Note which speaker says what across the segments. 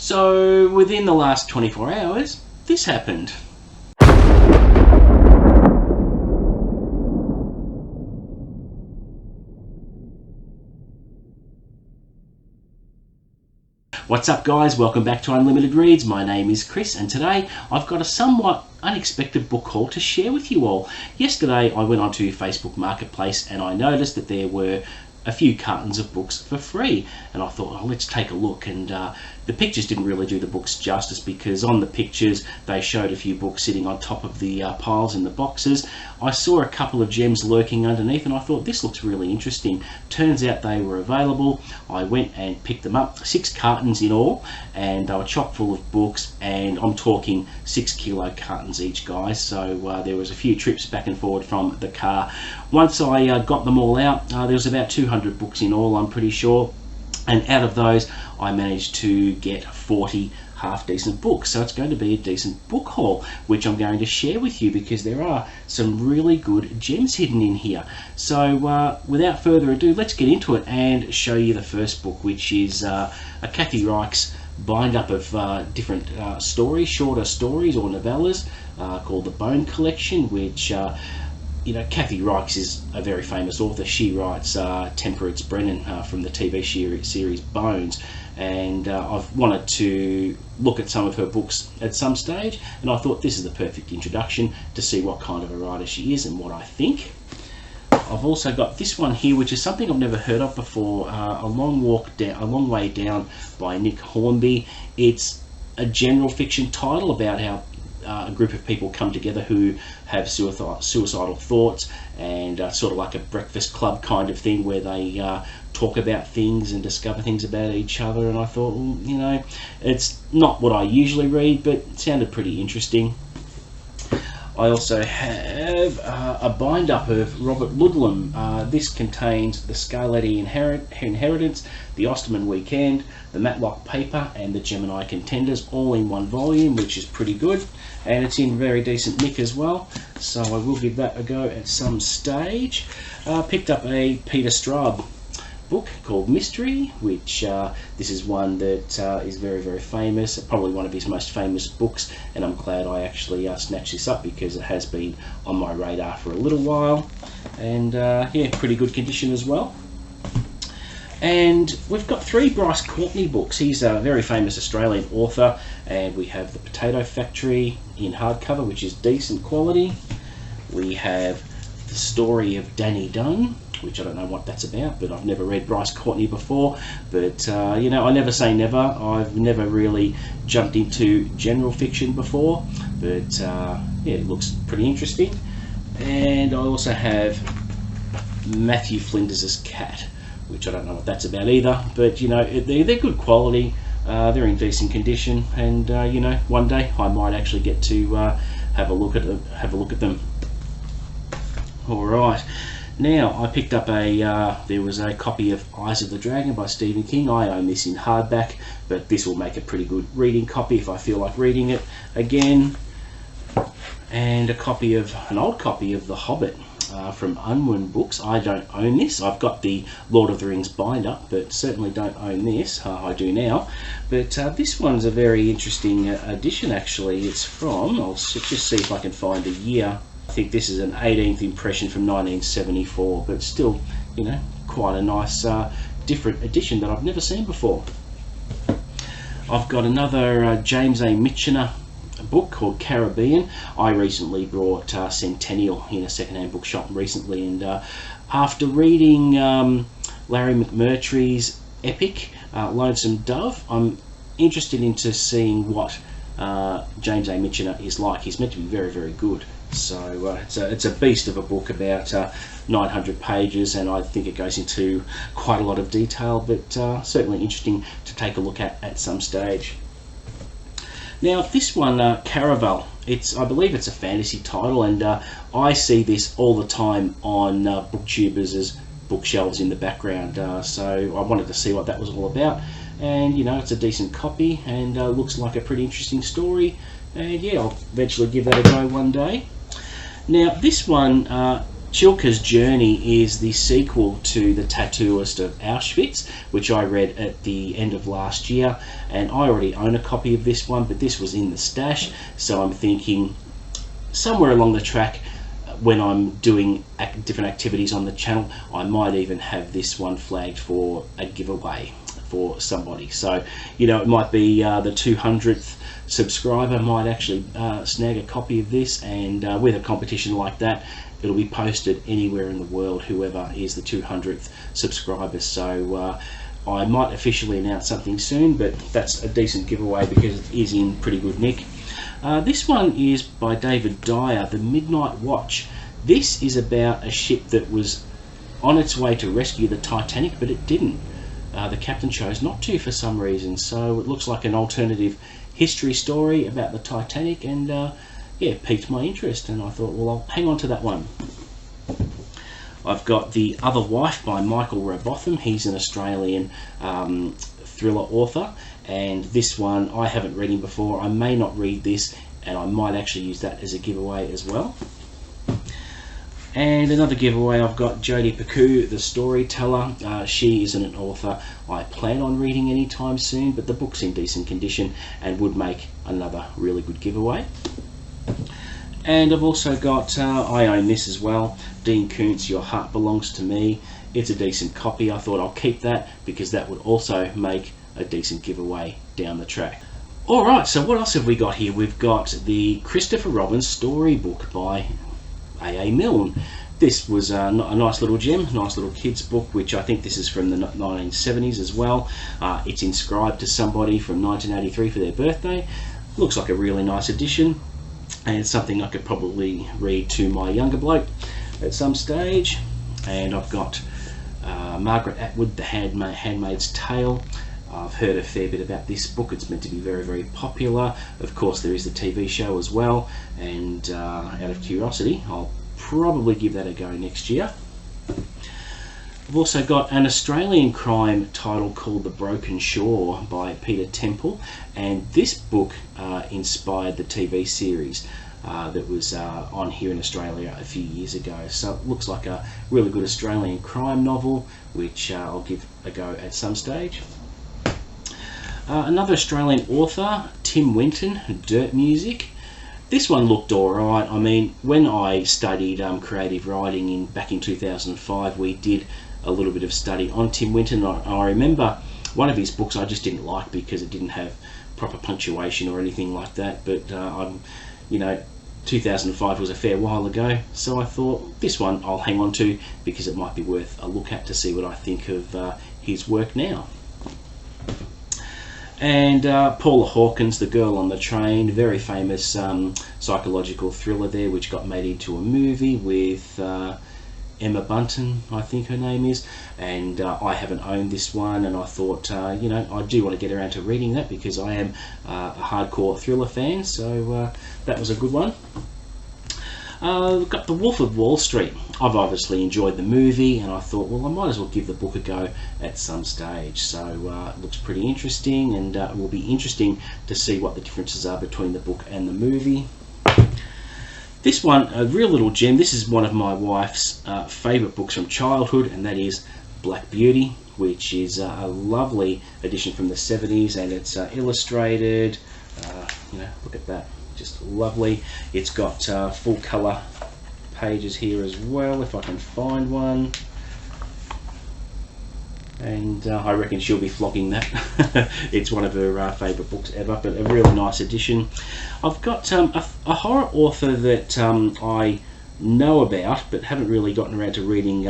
Speaker 1: So within the last 24 hours, this happened. What's up guys, welcome back to Unlimited Reads. My name is Chris and today I've got a somewhat unexpected book haul to share with you all. Yesterday I went onto Facebook Marketplace and I noticed that there were a few cartons of books for free, and I thought, oh, let's take a look. And the pictures didn't really do the books justice, because on the pictures they showed a few books sitting on top of the piles in the boxes. I saw a couple of gems lurking underneath and I thought, this looks really interesting. Turns out they were available. I went and picked them up, 6 cartons in all, and they were chock full of books, and I'm talking 6 kilo cartons each, guys. So there was a few trips back and forward from the car. Once I got them all out, there was about 200 books in all, I'm pretty sure, and out of those I managed to get 40 half decent books. So it's going to be a decent book haul, which I'm going to share with you because there are some really good gems hidden in here. So without further ado, let's get into it and show you the first book, which is a Kathy Reichs bind up of different stories, shorter stories or novellas, called the Bone Collection, which you know, Kathy Reichs is a very famous author. She writes Temperance Brennan from the TV series Bones, and I've wanted to look at some of her books at some stage, and I thought this is the perfect introduction to see what kind of a writer she is and what I think. I've also got this one here, which is something I've never heard of before, A Long Way Down by Nick Hornby. It's a general fiction title about how a group of people come together who have suicidal thoughts, and sort of like a breakfast club kind of thing, where they talk about things and discover things about each other. And I thought, well, you know, it's not what I usually read, but it sounded pretty interesting. I also have a bind up of Robert Ludlum. This contains the Scarletti Inheritance, the Osterman Weekend, the Matlock Paper, and the Gemini Contenders, all in one volume, which is pretty good, and it's in very decent nick as well, so I will give that a go at some stage. Picked up a Peter Straub book called Mystery, which this is one that is very, very famous, probably one of his most famous books, and I'm glad I actually snatched this up because it has been on my radar for a little while, and yeah, pretty good condition as well. And we've got 3 Bryce Courtenay books. He's a very famous Australian author, and we have The Potato Factory in hardcover, which is decent quality. We have The Story of Danny Dunn, which I don't know what that's about, but I've never read Bryce Courtenay before. But you know, I never say never. I've never really jumped into general fiction before, but yeah, it looks pretty interesting. And I also have Matthew Flinders' Cat, which I don't know what that's about either, but you know, they're good quality, they're in decent condition, and you know, one day I might actually get to have a look at them. All right. Now, I picked up there was a copy of Eyes of the Dragon by Stephen King. I own this in hardback, but this will make a pretty good reading copy if I feel like reading it again. And an old copy of The Hobbit from Unwin Books. I don't own this. I've got the Lord of the Rings bind up, but certainly don't own this. I do now. But this one's a very interesting edition, actually. It's from, I'll just see if I can find the year. I think this is an 18th impression from 1974, but still, you know, quite a nice different edition that I've never seen before. I've got another James A. Michener book called Caribbean. I recently brought Centennial in a secondhand bookshop recently, and after reading Larry McMurtry's epic Lonesome Dove, I'm interested into seeing what James A. Michener is like. He's meant to be very, very good. So it's a beast of a book, about 900 pages, and I think it goes into quite a lot of detail, but certainly interesting to take a look at some stage. Now this one, Caraval, I believe it's a fantasy title, and I see this all the time on booktubers' bookshelves in the background, so I wanted to see what that was all about. And you know, it's a decent copy, and looks like a pretty interesting story, and yeah, I'll eventually give that a go one day. Now this one Chilka's Journey is the sequel to The Tattooist of Auschwitz, which I read at the end of last year, and I already own a copy of this one, but this was in the stash, so I'm thinking somewhere along the track when I'm doing different activities on the channel, I might even have this one flagged for a giveaway for somebody. So, you know, it might be the 200th subscriber might actually snag a copy of this, and with a competition like that, it'll be posted anywhere in the world, whoever is the 200th subscriber. So I might officially announce something soon, but that's a decent giveaway because it is in pretty good nick. This one is by David Dyer, The Midnight Watch. This is about a ship that was on its way to rescue the Titanic, but it didn't. The captain chose not to for some reason, so it looks like an alternative history story about the Titanic, and yeah, piqued my interest, and I thought, well, I'll hang on to that one. I've got The Other Wife by Michael Robotham. He's an Australian thriller author, and this one I haven't read him before. I may not read this, and I might actually use that as a giveaway as well. And another giveaway, I've got Jodie Paku, The Storyteller. She isn't an author I plan on reading anytime soon, but the book's in decent condition and would make another really good giveaway. And I've also got, I own this as well, Dean Koontz, Your Heart Belongs to Me. It's a decent copy. I thought I'll keep that because that would also make a decent giveaway down the track. Alright, so what else have we got here? We've got the Christopher Robin storybook by A.A. Milne. This was a nice little gem, nice little kids book, which I think this is from the 1970s as well. It's inscribed to somebody from 1983 for their birthday. Looks like a really nice edition, and it's something I could probably read to my younger bloke at some stage. And I've got Margaret Atwood, The Handmaid's Tale. I've heard a fair bit about this book. It's meant to be very, very popular. Of course, there is the TV show as well, and out of curiosity, I'll probably give that a go next year. I've also got an Australian crime title called The Broken Shore by Peter Temple, and this book inspired the TV series that was on here in Australia a few years ago. So it looks like a really good Australian crime novel, which I'll give a go at some stage. Another Australian author, Tim Winton, Dirt Music. This one looked alright. I mean, when I studied creative writing back in 2005, we did a little bit of study on Tim Winton. I remember one of his books I just didn't like because it didn't have proper punctuation or anything like that, but you know, 2005 was a fair while ago, so I thought this one I'll hang on to because it might be worth a look at to see what I think of his work now. And Paula Hawkins, The Girl on the Train, very famous psychological thriller there, which got made into a movie with Emma Bunton, I think her name is, and I haven't owned this one, and I thought, you know, I do want to get around to reading that because I am a hardcore thriller fan, so that was a good one. We've got The Wolf of Wall Street. I've obviously enjoyed the movie, and I thought, well, I might as well give the book a go at some stage. So it looks pretty interesting, and it will be interesting to see what the differences are between the book and the movie. This one, a real little gem. This is one of my wife's favourite books from childhood, and that is Black Beauty, which is a lovely edition from the 70s, and it's illustrated. You know, look at that. Just lovely. It's got full colour pages here as well, if I can find one. And I reckon she'll be flogging that. It's one of her favourite books ever, but a really nice edition. I've got a horror author that I know about, but haven't really gotten around to reading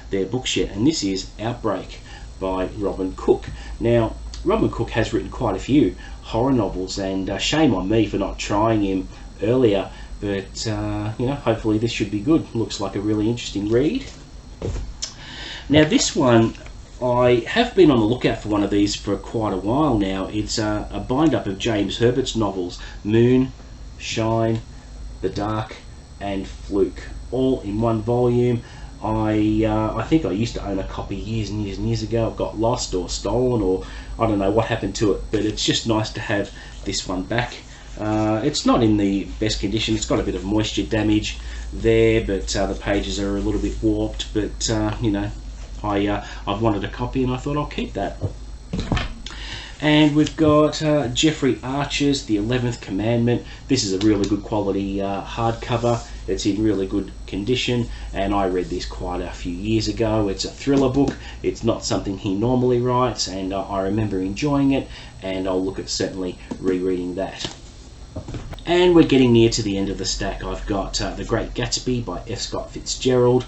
Speaker 1: their books yet, and this is Outbreak by Robin Cook. Now, Robin Cook has written quite a few horror novels, and shame on me for not trying him earlier, but you know, hopefully this should be good. Looks like a really interesting read. Now this one, I have been on the lookout for one of these for quite a while now. It's a bind-up of James Herbert's novels, Moon, Shine, The Dark and Fluke, all in one volume. I think I used to own a copy years and years and years ago. It got lost or stolen, or I don't know what happened to it, but it's just nice to have this one back. It's not in the best condition. It's got a bit of moisture damage there, but the pages are a little bit warped, but you know, I've wanted a copy and I thought I'll keep that. And we've got Jeffrey Archer's The 11th Commandment. This is a really good quality hardcover. It's in really good condition, and I read this quite a few years ago. It's a thriller book. It's not something he normally writes, and I remember enjoying it, and I'll look at certainly rereading that. And we're getting near to the end of the stack. I've got The Great Gatsby by F. Scott Fitzgerald.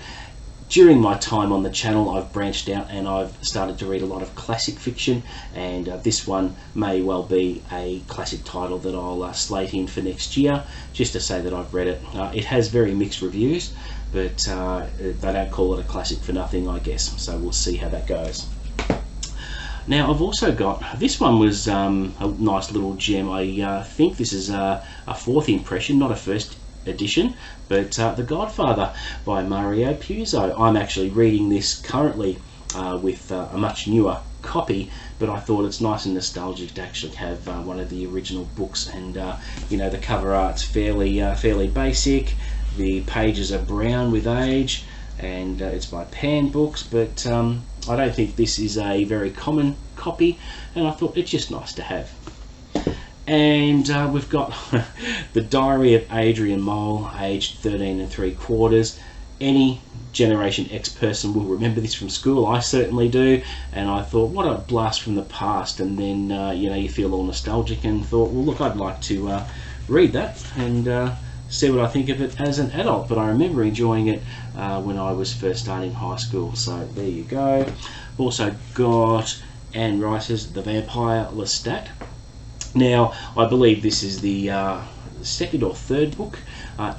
Speaker 1: During my time on the channel, I've branched out and I've started to read a lot of classic fiction, and this one may well be a classic title that I'll slate in for next year, just to say that I've read it. It has very mixed reviews, but they don't call it a classic for nothing, I guess, so we'll see how that goes. Now, I've also got, this one was a nice little gem. I think this is a fourth impression, not a first edition, but The Godfather by Mario Puzo. I'm actually reading this currently with a much newer copy, but I thought it's nice and nostalgic to actually have one of the original books, and you know, the cover art's fairly basic. The pages are brown with age, and it's by Pan Books, but I don't think this is a very common copy, and I thought it's just nice to have. And we've got The Diary of Adrian Mole, aged 13 3/4. Any Generation X person will remember this from school. I certainly do, and I thought, what a blast from the past. And then you know, you feel all nostalgic and thought, well, look, I'd like to read that and see what I think of it as an adult. But I remember enjoying it when I was first starting high school, so there you go. Also got Anne Rice's The Vampire Lestat. Now, I believe this is the second or third book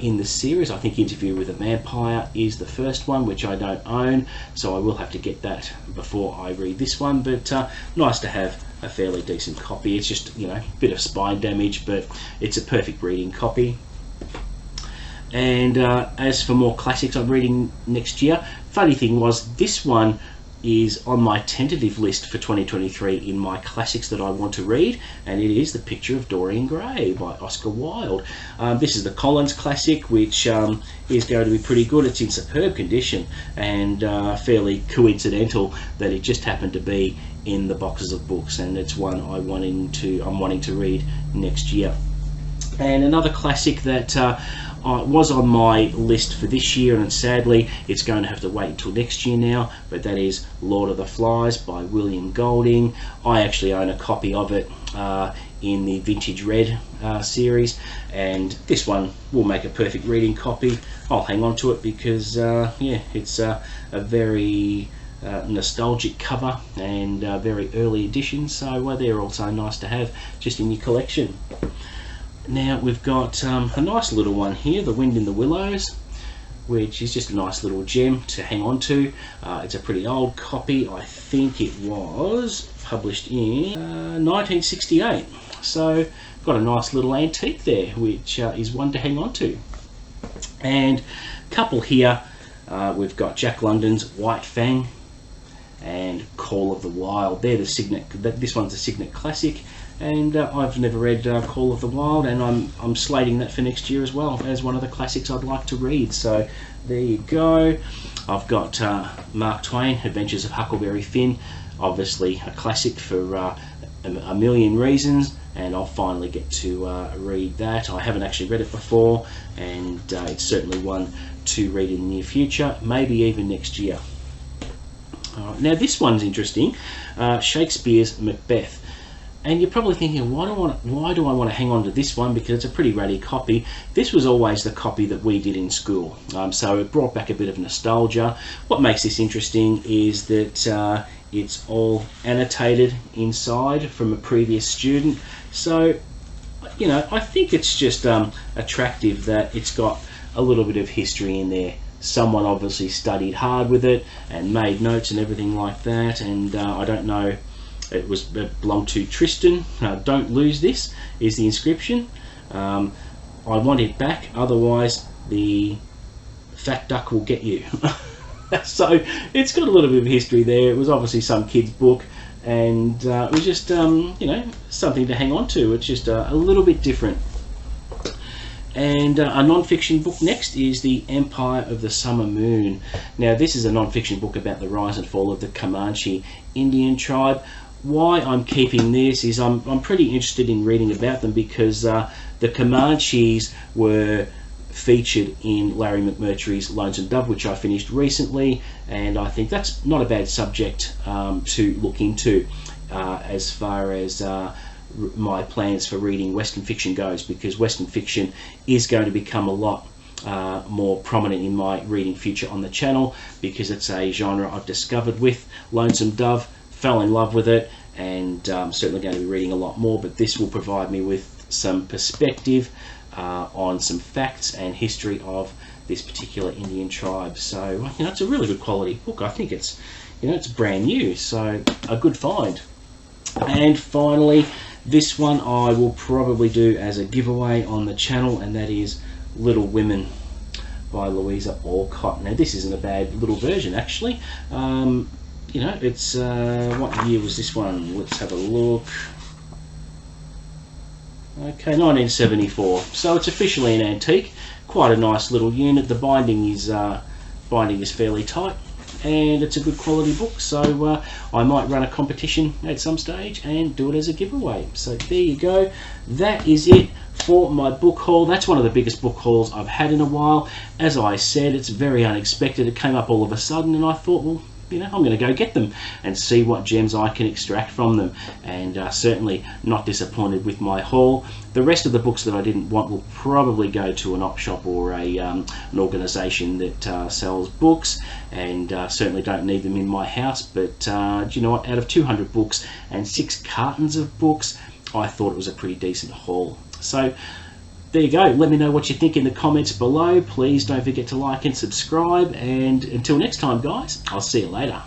Speaker 1: in the series. I think Interview with a Vampire is the first one, which I don't own, so I will have to get that before I read this one, but nice to have a fairly decent copy. It's just, you know, a bit of spine damage, but it's a perfect reading copy. And as for more classics I'm reading next year, funny thing was, this one is on my tentative list for 2023 in my classics that I want to read, and it is The Picture of Dorian Gray by Oscar Wilde. This is the Collins classic, which is going to be pretty good. It's in superb condition, and fairly coincidental that it just happened to be in the boxes of books, and it's one I'm wanting to read next year. And another classic that was on my list for this year, and sadly it's going to have to wait until next year now, but that is Lord of the Flies by William Golding. I actually own a copy of it in the Vintage Red series, and this one will make a perfect reading copy. I'll hang on to it because yeah, it's a very nostalgic cover and very early edition, so they're also nice to have just in your collection. Now we've got a nice little one here, The Wind in the Willows, which is just a nice little gem to hang on to. It's a pretty old copy. I think it was published in 1968. So got a nice little antique there, which is one to hang on to. And a couple here, we've got Jack London's White Fang and Call of the Wild. They're the signet. This one's a signet classic. And I've never read Call of the Wild, and I'm slating that for next year as well as one of the classics I'd like to read. So there you go. I've got Mark Twain, Adventures of Huckleberry Finn, obviously a classic for a million reasons, and I'll finally get to read that. I haven't actually read it before, and it's certainly one to read in the near future, maybe even next year. Now this one's interesting, Shakespeare's Macbeth. And you're probably thinking, why do I want to hang on to this one? Because it's a pretty ratty copy. This was always the copy that we did in school, so it brought back a bit of nostalgia. What makes this interesting is that it's all annotated inside from a previous student. So, you know, I think it's just attractive that it's got a little bit of history in there. Someone obviously studied hard with it and made notes and everything like that, and I don't know, it belonged to Tristan. Don't lose this is the inscription. I want it back, otherwise the fat duck will get you. So it's got a little bit of history there. It was obviously some kid's book, and it was just you know, something to hang on to. It's just a little bit different. And a non-fiction book next is The Empire of the Summer Moon. Now this is a non-fiction book about the rise and fall of the Comanche Indian tribe. Why I'm keeping this is I'm pretty interested in reading about them, because the Comanches were featured in Larry McMurtry's Lonesome Dove, which I finished recently, and I think that's not a bad subject to look into as far as my plans for reading Western fiction goes, because Western fiction is going to become a lot more prominent in my reading future on the channel, because it's a genre I've discovered with Lonesome Dove, fell in love with it, and I'm certainly going to be reading a lot more, but this will provide me with some perspective on some facts and history of this particular Indian tribe. So it's a really good quality book. I think it's it's brand new, so a good find. And finally, this one I will probably do as a giveaway on the channel, and that is Little Women by Louisa Alcott. Now this isn't a bad little version actually. It's what year was this one? Let's have a look. Okay, 1974. So it's officially an antique. Quite a nice little unit. The binding is fairly tight, and it's a good quality book. So I might run a competition at some stage and do it as a giveaway. So there you go. That is it for my book haul. That's one of the biggest book hauls I've had in a while. As I said, it's very unexpected. It came up all of a sudden, and I thought, well, I'm going to go get them and see what gems I can extract from them, and certainly not disappointed with my haul. The rest of the books that I didn't want will probably go to an op shop or an organisation that sells books, and certainly don't need them in my house. But do you know what? Out of 200 books and 6 cartons of books, I thought it was a pretty decent haul. So there you go. Let me know what you think in the comments below. Please don't forget to like and subscribe. And until next time, guys, I'll see you later.